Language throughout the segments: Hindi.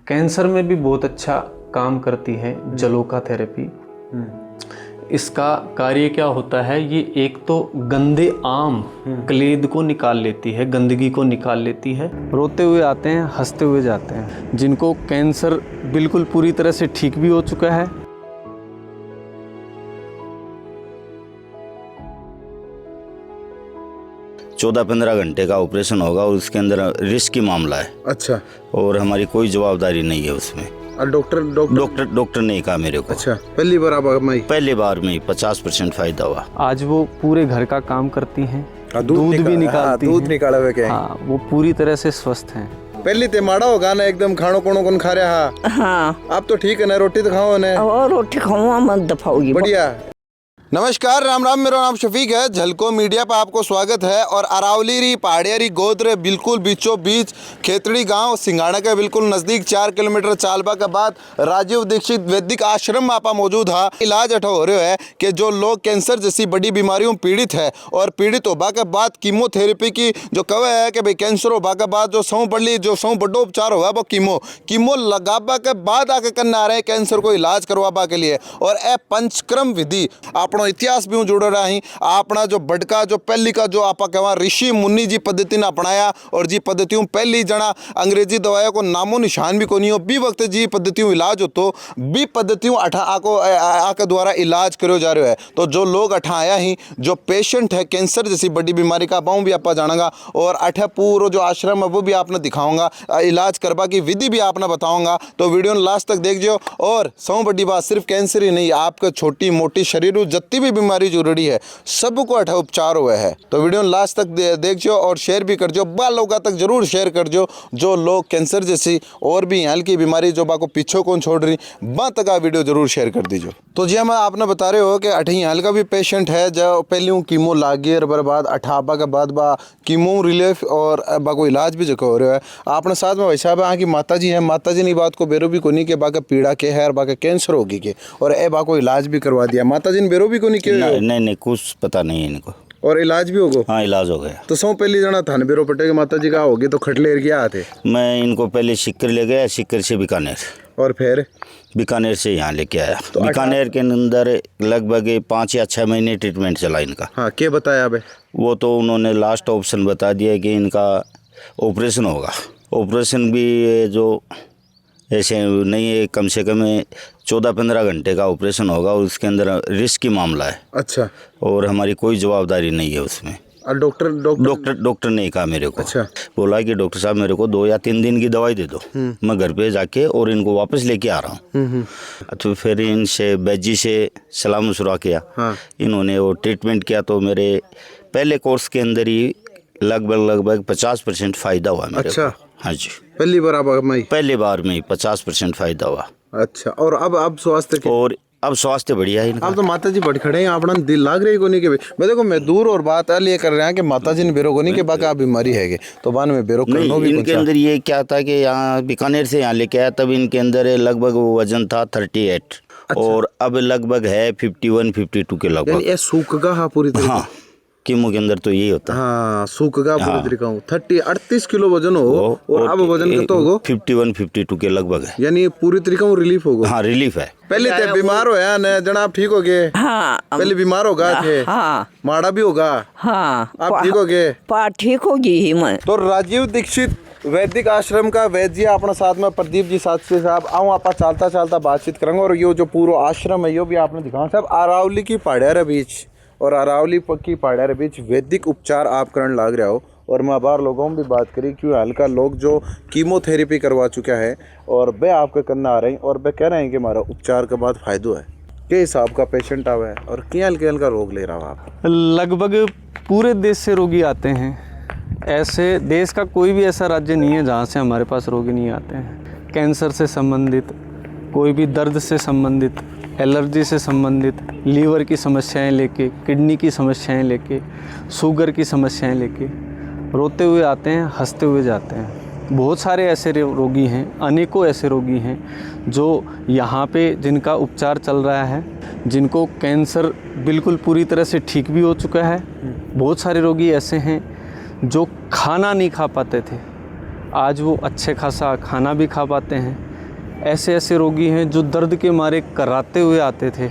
कैंसर में भी बहुत अच्छा काम करती है जलोका थेरेपी। इसका कार्य क्या होता है, ये एक तो गंदे आम क्लेद को निकाल लेती है, गंदगी को निकाल लेती है। रोते हुए आते हैं, हंसते हुए जाते हैं। जिनको कैंसर बिल्कुल पूरी तरह से ठीक भी हो चुका है, 14-15 घंटे का ऑपरेशन होगा और उसके अंदर रिस्की मामला है। अच्छा। और हमारी कोई जवाबदारी नहीं है उसमें। और डॉक्टर ने कहा मेरे को। अच्छा, पहली बार पहली बार में 50% फायदा हुआ। आज वो पूरे घर का काम करती हैं, दूध भी निकालती हैं। दूध निकाला हुआ क्या? हाँ, वो पूरी तरह से स्वस्थ हैं। पहली ते माड़ा होगा ना, एकदम खानो कोनो कौन खा रहा। हाँ, अब तो ठीक है ना, रोटी तो खाओ ना। और रोटी खाऊंगा मत दफाओगी। बढ़िया। नमस्कार, राम राम। मेरा नाम शफीक है। झलको मीडिया पर आपको स्वागत है। और अरावली री पहाड़िया गोद बिल्कुल बीचों बीच खेतड़ी गांव सिंघाड़ा के बिल्कुल नज़दीक 4 किलोमीटर चालबा के बाद राजीव दीक्षित वैदिक आश्रम में आपा मौजूद है। इलाज अठा हो रहा है कि जो लोग कैंसर जैसी बड़ी बीमारियों पीड़ित है और पीड़ित होबा के बाद कीमोथेरेपी की जो कवे है कि भाई कैंसर होबा के बाद जो सौ बड़ो उपचार होगा वो कीमो लगाबा के बाद आके करना आ रहे हैं कैंसर को इलाज करवाबा के लिए। और ए पंचक्रम विधि अपना इतिहास भी जुड़ रहा है। अपना जो बड़का जो पहली का जो आप कहवा ऋषि मुनि जी पद्धति ने अपनाया और जी पद्धतियों पहली जना अंग्रेजी दवाइयों को नामो निशान भी को नहीं हो बी वक्त जी पद्धतियों इलाज हो तो बी पद्धतियों अठा आके द्वारा इलाज करो जा रहे है। तो जो लोग अठा आया ही जो पेशेंट है कैंसर जैसी बड़ी बीमारी का पाऊँ भी आप जानागा और अठा पूरा जो आश्रम है वो भी आपने दिखाऊंगा, इलाज करवा की विधि भी आपने बताऊंगा। तो वीडियो लास्ट तक देख जो। और सौ बड़ी बात सिर्फ कैंसर ही नहीं, आपका छोटी मोटी शरीर जितनी भी बीमारी जुड़ी है सबको अठा उपचार हुआ है। तो वीडियो लास्ट तक देख जो और शेयर भी कर जो, बाल लोगों तक जरूर शेयर कर जो लोग कैंसर जैसी और भी हल्की बीमारी जो बाको पीछे कौन छोड़ रही बा तक वीडियो जरूर शेयर कर दीजिए। तो जी हम आपने बता रहे हो कि अठी हल्का भी पेशेंट है जो पहले कीमो लागी और बर्बाद अठाबा के बाद बा कीमो रिलीफ और बाको इलाज भी जो हो रहा है। आपने साथ में वैसा है कि माता जी है, माता जी ने बात को बेरो भी को नहीं के बाका पीड़ा के है और बाका कैंसर होगी के और ए बाको इलाज भी करवा दिया। माता जी ने बेरो भी को नहीं कुछ पता नहीं है इनको और इलाज भी होगा। हाँ, इलाज हो गया। तो सौ पहली जना थाने बेरो पटे के माता जी का होगी तो खटले क्या आते? मैं इनको पहले सिक्कर ले गया, सिक्कर से बीकानेर और फिर बीकानेर से यहाँ लेके आया। तो बीकानेर के अंदर लगभग 5 या 6 महीने ट्रीटमेंट चला इनका। हाँ, क्या बताया अब? वो तो उन्होंने लास्ट ऑप्शन बता दिया कि इनका ऑपरेशन होगा। ऑपरेशन भी जो ऐसे नहीं है, कम से कम 14-15 घंटे का ऑपरेशन होगा और उसके अंदर रिस्की मामला है। अच्छा। और हमारी कोई जवाबदारी नहीं है उसमें। और डॉक्टर ने कहा मेरे को। अच्छा। बोला कि डॉक्टर साहब मेरे को 2 या 3 दिन की दवाई दे दो, मैं घर पे जाके और इनको वापस लेके आ रहा हूँ। तो फिर इनसे बैजी से सलाह मशुरा किया। हाँ। इन्होंने वो ट्रीटमेंट किया तो मेरे पहले कोर्स के अंदर ही लगभग 50% फायदा हुआ मेरे को। हाँ जी, पहली बार में 50% फायदा हुआ। अच्छा। और अब स्वास्थ्य और अब स्वास्थ्य बढ़िया है इनका। अब तो माता जी बढ़ खड़े हैं, अपना दिल लाग रही को नहीं के मैं देखो मैं दूर और बात ये कर रहे हैं कि माता जी ने बेरो को नहीं के बाका बीमारी है तो बाद में बेरो करनो भी इनके अंदर ये क्या था कि यहाँ बीकानेर से यहाँ लेके आया तब इनके अंदर लगभग वजन था 38। अच्छा। और अब लगभग है 51-52 के लगभग। ये सूखगा। हाँ, पूरी तरह। हाँ, कीमो के अंदर तो यही होता है। हाँ, सूखगा पूरी तरीका। 38 किलो वजन हो और अब वजन कितना होगा? 51-52 के लगभग है। यानी पूरी तरीका रिलीफ होगा। हाँ, रिलीफ है। पहले थे बीमार होया न जना, आप ठीक हो गए? हाँ, पहले बीमार हो गए थे। हाँ, माड़ा भी होगा। हाँ, आप ठीक हो गए? ठीक होगी ही मैं। तो राजीव दीक्षित वैदिक आश्रम का वैद्य जी अपने साथ में प्रदीप जी शास्त्री साहब आऊँ आप चलता बातचीत करेंगे। और ये जो पूरा आश्रम है यो भी आपने दिखाऊँ साहब अरावली की पहाड़िया बीच और अरावली की पहाड़िया बीच वैदिक उपचार आप करने लग रहे हो। और मैं बाहर लोगों में भी बात करी क्यों हल्का लोग जो कीमोथेरेपी करवा चुका है और वे आपके करना आ रहे हैं और वे कह रहे हैं कि हमारा उपचार के बाद फायदो है। के हिसाब का पेशेंट आवा है और क्या हल्का रोग ले रहा हो आप? लगभग पूरे देश से रोगी आते हैं। ऐसे देश का कोई भी ऐसा राज्य नहीं है जहाँ से हमारे पास रोगी नहीं आते हैं। कैंसर से संबंधित, कोई भी दर्द से संबंधित, एलर्जी से संबंधित, लीवर की समस्याएं लेके, किडनी की समस्याएं लेके, शुगर की समस्याएं लेके रोते हुए आते हैं, हंसते हुए जाते हैं। बहुत सारे ऐसे रोगी हैं, अनेकों ऐसे रोगी हैं जो यहाँ पे जिनका उपचार चल रहा है, जिनको कैंसर बिल्कुल पूरी तरह से ठीक भी हो चुका है। बहुत सारे रोगी ऐसे हैं जो खाना नहीं खा पाते थे, आज वो अच्छे खासा खाना भी खा पाते हैं। ऐसे ऐसे रोगी हैं जो दर्द के मारे कराते हुए आते थे,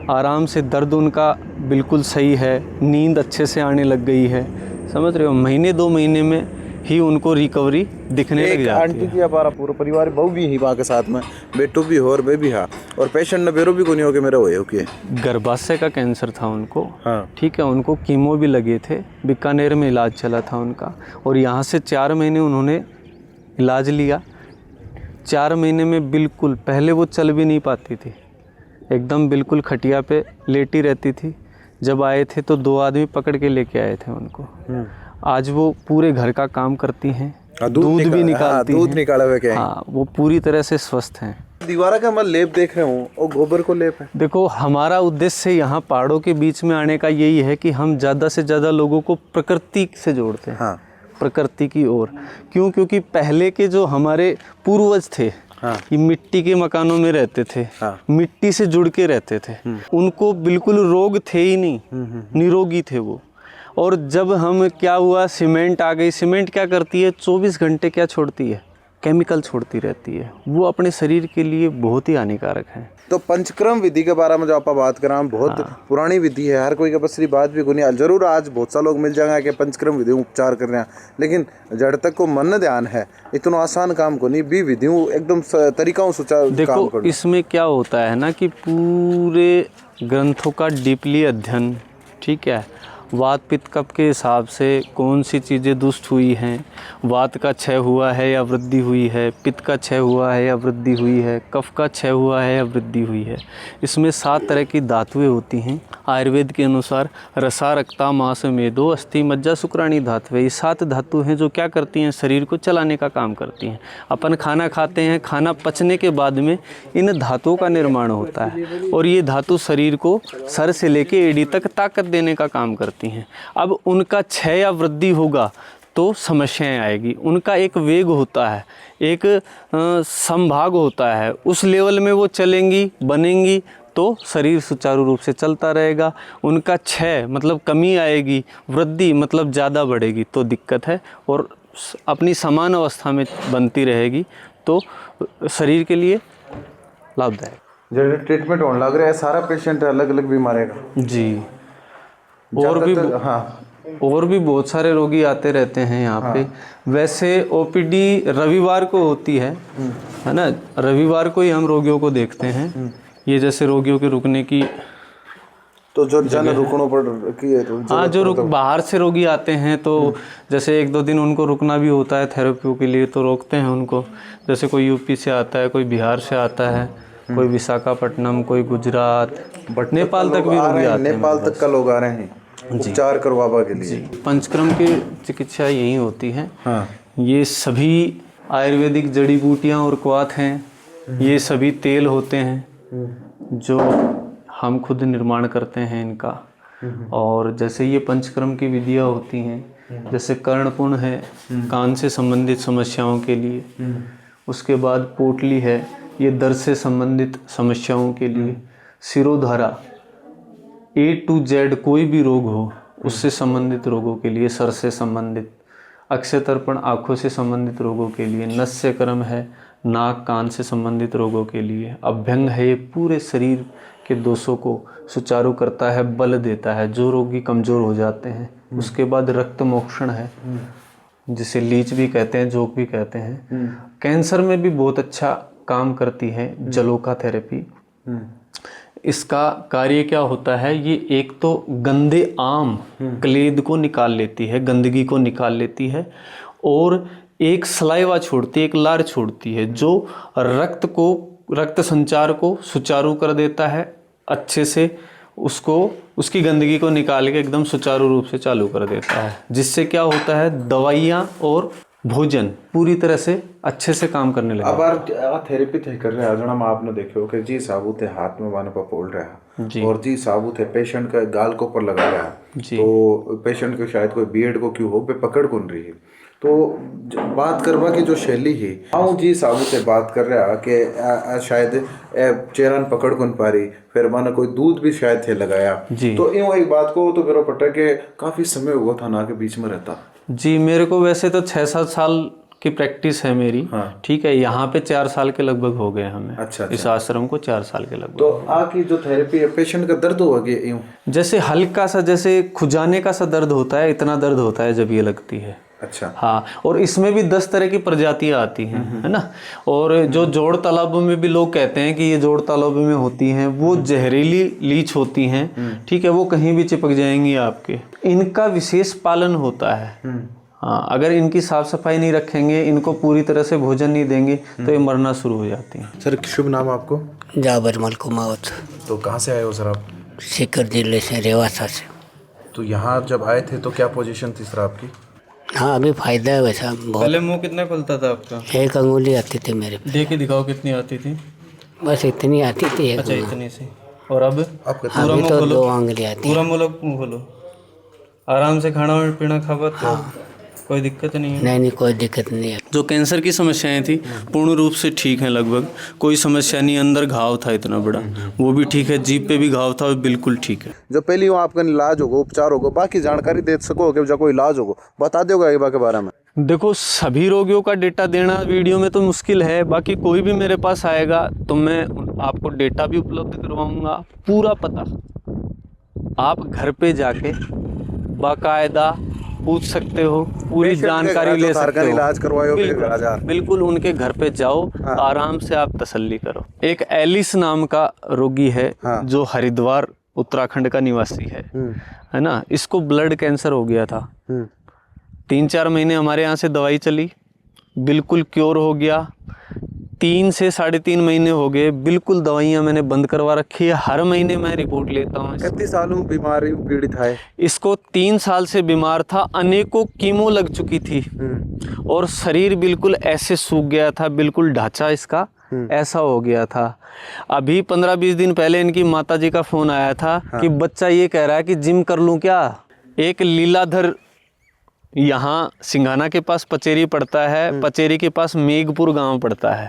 आराम से दर्द उनका बिल्कुल सही है, नींद अच्छे से आने लग गई है, समझ रहे हो। महीने 2 महीने में ही उनको रिकवरी दिखने लग एक जाती आंटी है। की हमारा पूरा परिवार बहु भी ही वहाँ के साथ में, बेटू भी हो और बे भी हाँ, और पेशेंट न बेरो भी को नहीं हो के मेरे हुए ओके। गर्भाशय का कैंसर था उनको, हाँ। ठीक है। उनको कीमो भी लगे थे, बीकानेर में इलाज चला था उनका, और यहाँ से 4 महीने उन्होंने इलाज लिया। 4 महीने में बिल्कुल, पहले वो चल भी नहीं पाती थी, एकदम बिल्कुल खटिया पे लेटी रहती थी। जब आए थे तो 2 आदमी पकड़ के लेके आए थे उनको। आज वो पूरे घर का काम करती हैं, दूध भी निकालती हैं। दूध निकाला हुआ क्या है? हाँ, वो पूरी तरह से स्वस्थ हैं। दीवारा का मैं लेप देख रहा हूँ और गोबर को लेप है। देखो, हमारा उद्देश्य यहाँ पहाड़ों के बीच में आने का यही है कि हम ज़्यादा से ज़्यादा लोगों को प्रकृति से जोड़ते हैं। हाँ। प्रकृति की ओर क्यों? क्योंकि पहले के जो हमारे पूर्वज थे, हाँ। ये मिट्टी के मकानों में रहते थे, हाँ। मिट्टी से जुड़ के रहते थे, उनको बिल्कुल रोग थे ही नहीं, निरोगी थे वो। और जब हम क्या हुआ, सीमेंट आ गई। सीमेंट क्या करती है? 24 घंटे क्या छोड़ती है? केमिकल छोड़ती रहती है। वो अपने शरीर के लिए बहुत ही हानिकारक है। तो पंचक्रम विधि के बारे में जो आप बात कर रहे हैं, बहुत पुरानी विधि है, हर कोई के पास बात भी कोई नहीं। जरूर आज बहुत सा लोग मिल जाएंगे कि पंचक्रम विधि उपचार कर रहे हैं, लेकिन जड़ तक को मन ध्यान है, इतना आसान काम को नहीं भी विधियों एकदम तरीकाओं सुचारू काम देखो, करना। इसमें क्या होता है ना कि पूरे ग्रंथों का डीपली अध्ययन, ठीक है। वात पित्त कफ के हिसाब से कौन सी चीज़ें दुष्ट हुई हैं, वात का क्षय हुआ है या वृद्धि हुई है, पित्त का क्षय हुआ है या वृद्धि हुई है, कफ का क्षय हुआ है या वृद्धि हुई है। इसमें 7 तरह की धातुएं होती हैं। आयुर्वेद के अनुसार रसा, रक्ता, मांस, मेदो, अस्थि, मज्जा, शुक्राणी धातुएं, ये 7 धातु हैं जो क्या करती हैं? शरीर को चलाने का काम करती हैं। अपन खाना खाते हैं, खाना पचने के बाद में इन धातुओं का निर्माण होता है, और ये धातु शरीर को सर से लेके एड़ी तक ताकत देने का काम करती हैं। अब उनका क्षय या वृद्धि होगा तो समस्याएं आएगी। उनका एक वेग होता है, एक संभाग होता है, उस लेवल में वो चलेंगी, बनेंगी तो शरीर सुचारू रूप से चलता रहेगा। उनका क्षय मतलब कमी आएगी, वृद्धि मतलब ज़्यादा बढ़ेगी तो दिक्कत है, और अपनी समान अवस्था में बनती रहेगी तो शरीर के लिए लाभदायक। जो ट्रीटमेंट होने लग रहा है, सारा पेशेंट अलग अलग बीमारी का जी। और भी बहुत सारे रोगी आते रहते हैं यहाँ पे। वैसे ओपीडी रविवार को होती है ना, रविवार को ही हम रोगियों को देखते हैं। ये जैसे रोगियों के रुकने की, तो जो जन रुकनों पर की है तो हाँ, जो बाहर से रोगी आते हैं तो जैसे 1-2 दिन उनको रुकना भी होता है थेरेपी के लिए, तो रोकते हैं उनको। जैसे कोई यूपी से आता है, कोई बिहार से आता है, कोई विशाखापट्टनम, कोई गुजरात, नेपाल तक भी रोगी आते हैं। नेपाल तक का लोग आ रहे हैं उपचार करवाने के लिए। पंचक्रम की चिकित्सा यही होती है। हाँ। ये सभी आयुर्वेदिक जड़ी बूटियाँ और क्वाथ हैं। ये सभी तेल होते हैं जो हम खुद निर्माण करते हैं इनका। और जैसे ये पंचक्रम की विधियाँ होती हैं, जैसे कर्णपुण्य है कान से संबंधित समस्याओं के लिए, उसके बाद पोटली है, ये दर्द से संबंधित समस्याओं के लिए, सिरोधारा A to Z कोई भी रोग हो उससे संबंधित रोगों के लिए, सर से संबंधित, अक्षय तर्पण आँखों से संबंधित रोगों के लिए, नस्यक्रम है नाक कान से संबंधित रोगों के लिए, अभ्यंग है ये पूरे शरीर के दोषों को सुचारू करता है, बल देता है जो रोगी कमज़ोर हो जाते हैं। उसके बाद रक्त मोक्षण है जिसे लीच भी कहते हैं, जोक भी कहते हैं। कैंसर में भी बहुत अच्छा काम करती है जलोका थेरेपी। इसका कार्य क्या होता है? ये एक तो गंदे आम क्लेद को निकाल लेती है, गंदगी को निकाल लेती है, और एक सलाइवा छोड़ती है, एक लार छोड़ती है जो रक्त संचार को सुचारू कर देता है, अच्छे से उसको उसकी गंदगी को निकाल के एकदम सुचारू रूप से चालू कर देता है, जिससे क्या होता है दवाइयाँ और भोजन पूरी तरह से अच्छे से काम करने लगे। अब आप थेरेपी थे कर रहे हैं, आपने देखे हो कि जी साबुत है हाथ में बाने पर पोल रहा है, और जी साबुत है पेशेंट का गाल को ऊपर लगा रहा है, तो पेशेंट को शायद कोई बीएड को क्यों हो पे पकड़ कौन रही है। तो बात करवा की जो शैली है, हाँ जी साबुत से बात कर रहा कि शायद चेहरा पकड़ कौन पा रही, फिर मैंने कोई दूध भी शायद थे लगाया, तो यूँ एक बात को तो मेरा पता कि काफ़ी समय हुआ था ना के बीच में रहता। जी, मेरे को वैसे तो 6-7 साल की प्रैक्टिस है मेरी। हाँ। ठीक है, यहाँ पे 4 साल के लगभग हो गए हमें। अच्छा। इस आश्रम को 4 साल के लगभग। तो आपकी जो थेरेपी है, पेशेंट का दर्द हुआ कि यूं? जैसे हल्का सा, जैसे खुजाने का सा दर्द होता है, इतना दर्द होता है जब ये लगती है। अच्छा। हाँ, और इसमें भी 10 तरह की प्रजातियां आती हैं, है ना। और जो जोड़ तालाबों में भी लोग कहते हैं कि ये जोड़ तालाबों में होती हैं, वो जहरीली लीच होती हैं। ठीक है, वो कहीं भी चिपक जाएंगी आपके। इनका विशेष पालन होता है। हाँ, अगर इनकी साफ सफाई नहीं रखेंगे, इनको पूरी तरह से भोजन नहीं देंगे तो ये मरना शुरू हो जाती हैं। सर, शुभ नाम आपको? जाबर मल कुमावत, तो कहाँ से आए हो सर आप? सीकर जिले से, रेवासा से। तो यहाँ जब आए थे तो क्या पोजीशन थी सर आपकी? हाँ, अभी फायदा है वैसा बहुत। पहले मुंह कितना खुलता था आपका? 1 अंगुली आती थी मेरे पे। दे के दिखाओ कितनी आती थी। बस इतनी आती थी, 1 अच्छा, इतनी सी। और अब आपका अभी तो 2 अंगुली आती है। पूरा मुंह खोलो, आराम से खाना पीना खा पाते हो? कोई दिक्कत नहीं है? नहीं, कोई दिक्कत नहीं है। जो कैंसर की समस्याएं थी पूर्ण रूप से ठीक हैं लगभग, कोई समस्या नहीं। अंदर घाव था इतना बड़ा, वो भी ठीक है। जीभ पे भी घाव था, वो बिल्कुल ठीक है। जो पहली वहाँ आपका इलाज होगा, उपचार होगा, बाकी जानकारी दे सको कि जब कोई इलाज होगा बता दोगे एक बार के बारे में? देखो, सभी रोगियों का डेटा देना वीडियो में तो मुश्किल है। बाकी कोई भी मेरे पास आएगा तो मैं आपको डेटा भी उपलब्ध करवाऊंगा, पूरा पता। आप घर पे जाके बाकायदा पूछ सकते हो, पूरी जानकारी ले सकते हो। इलाज करवाओ, बिल्कुल उनके घर पे जाओ, आराम से आप तसल्ली करो। एक एलिस नाम का रोगी है, जो हरिद्वार उत्तराखंड का निवासी है ना। इसको ब्लड कैंसर हो गया था। 3-4 महीने हमारे यहाँ से दवाई चली, बिल्कुल क्योर हो गया। 3 से 3.5 महीने हो गए, बिल्कुल दवाइयाँ मैंने बंद करवा रखी है। हर महीने मैं रिपोर्ट लेता हूँ। कितने सालों बीमारी पीड़ित है? इसको 3 साल से बीमार था, अनेकों कीमो लग चुकी थी और शरीर बिल्कुल ऐसे सूख गया था, बिल्कुल ढांचा इसका ऐसा हो गया था। अभी 15-20 दिन पहले इनकी माताजी का फोन आया था कि बच्चा ये कह रहा है कि जिम कर लूँ क्या। एक लीलाधर यहाँ सिंघाना के पास पचेरी पड़ता है, पचेरी के पास मेघपुर गांव पड़ता है।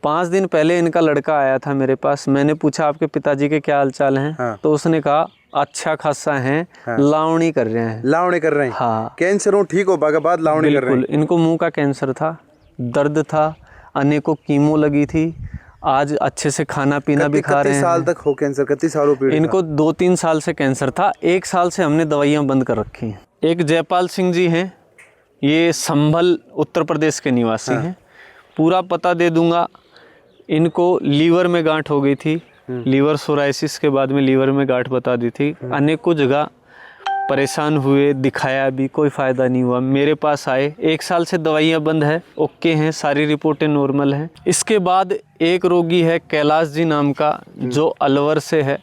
5 दिन पहले इनका लड़का आया था मेरे पास। मैंने पूछा आपके पिताजी के क्या हालचाल हैं? तो उसने कहा अच्छा खासा है, लावणी कर रहे हैं। लावणी कर रहे हैं? हाँ। कैंसर हो ठीक हो के बाद लावणी कर रहे हैं? इनको मुंह का कैंसर था, दर्द था, अनेकों कीमो लगी थी। आज अच्छे से खाना पीना भी खा रहे हैं। साल तक हो कैंसर? कितने सालों पीड़ित? इनको 2-3 साल से कैंसर था। 1 साल से हमने दवाइयाँ बंद कर रखी हैं। एक जयपाल सिंह जी हैं, ये संभल उत्तर प्रदेश के निवासी हैं। पूरा पता दे दूंगा। इनको लीवर में गांठ हो गई थी, लीवर सोराइसिस के बाद में लीवर में गांठ बता दी थी। अनेकों जगह परेशान हुए, दिखाया भी, कोई फ़ायदा नहीं हुआ। मेरे पास आए, 1 साल से दवाइयाँ बंद है, ओके हैं, सारी रिपोर्टें नॉर्मल हैं। इसके बाद एक रोगी है कैलाश जी नाम का, जो अलवर से है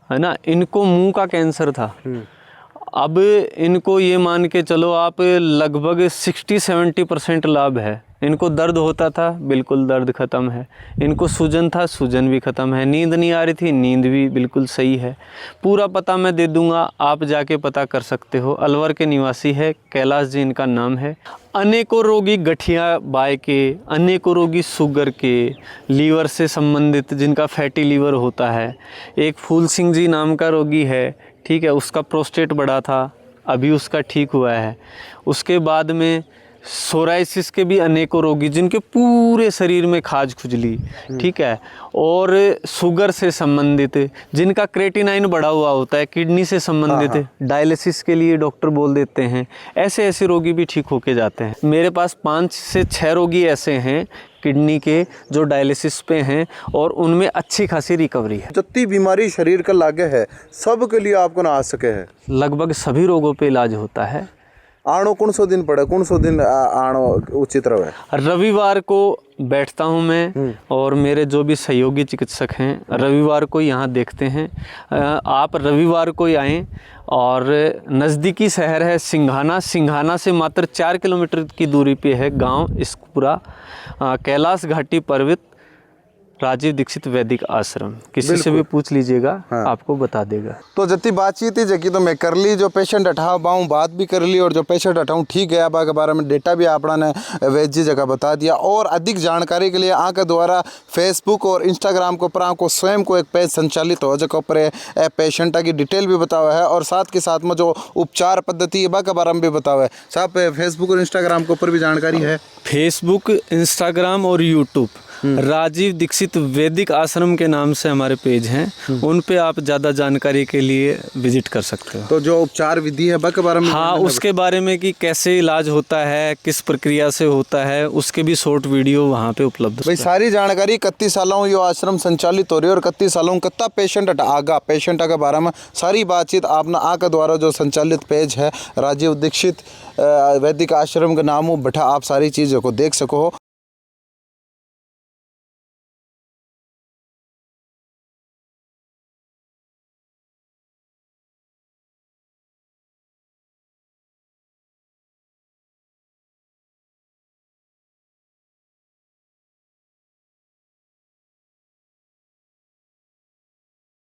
ना। इनको मुंह का कैंसर था। अब इनको ये मान के चलो आप लगभग 60-70% लाभ है। इनको दर्द होता था, बिल्कुल दर्द ख़त्म है। इनको सूजन था, सूजन भी ख़त्म है। नींद नहीं आ रही थी, नींद भी बिल्कुल सही है। पूरा पता मैं दे दूंगा, आप जाके पता कर सकते हो। अलवर के निवासी है, कैलाश जी इनका नाम है। अनेकों रोगी गठिया बाय के, अनेकों रोगी शुगर के, लीवर से संबंधित जिनका फैटी लीवर होता है। एक फूल सिंह जी नाम का रोगी है, ठीक है, उसका प्रोस्टेट बड़ा था, अभी उसका ठीक हुआ है। उसके बाद में सोराइसिस के भी अनेकों रोगी जिनके पूरे शरीर में खाज खुजली, ठीक है, और शुगर से संबंधित, जिनका क्रेटिनाइन बढ़ा हुआ होता है, किडनी से संबंधित, डायलिसिस के लिए डॉक्टर बोल देते हैं। ऐसे ऐसे रोगी भी ठीक होके जाते हैं। मेरे पास 5 से 6 रोगी ऐसे हैं किडनी के जो डायलिसिस पे हैं और उनमें अच्छी खासी रिकवरी है। जितनी बीमारी शरीर का लागे है सब के लिए आपको ना आ सके है? लगभग सभी रोगों पे इलाज होता है। आनो कौन सो दिन पड़े, कौन सो दिन आनो उचित रहे? रविवार को बैठता हूँ मैं और मेरे जो भी सहयोगी चिकित्सक हैं रविवार को यहाँ देखते हैं। आप रविवार को ही आएँ। और नज़दीकी शहर है सिंघाना, सिंघाना से मात्र 4 किलोमीटर की दूरी पे है गांव। इस पूरा कैलाश घाटी पर्वत राजीव दीक्षित वैदिक आश्रम, किसी से भी पूछ लीजिएगा, आपको बता देगा। तो जति बातचीत ही जकी तो मैं कर ली, जो पेशेंट हटाओ बाऊँ बात भी कर ली, और जो पेशेंट हटाऊँ ठीक है अब के बारे में डेटा भी आपना ने वैद्य जी जगह बता दिया। और अधिक जानकारी के लिए आके द्वारा फेसबुक और इंस्टाग्राम के ऊपर आपको स्वयं को एक पेज संचालित हो जगह ऊपर पेशेंट की डिटेल भी बतावा है, और साथ के साथ में जो उपचार पद्धति है के बारे में भी बतावा है। साहब फेसबुक और इंस्टाग्राम के ऊपर भी जानकारी है? फेसबुक, इंस्टाग्राम और यूट्यूब राजीव दीक्षित वैदिक आश्रम के नाम से हमारे पेज हैं, उन पे आप ज़्यादा जानकारी के लिए विजिट कर सकते हो। तो जो उपचार विधि है के बारे में, हाँ, उसके बारे में कि कैसे इलाज होता है, किस प्रक्रिया से होता है, उसके भी शॉर्ट वीडियो वहाँ पे उपलब्ध भाई सारी जानकारी 31 सालों ये आश्रम संचालित हो रही है, और 31 सालों कितना पेशेंट आगा पेशेंट के बारे में सारी बातचीत आपने आके द्वारा जो संचालित पेज है राजीव दीक्षित वैदिक आश्रम का नाम हो बैठा आप सारी चीज़ों को देख सको हो।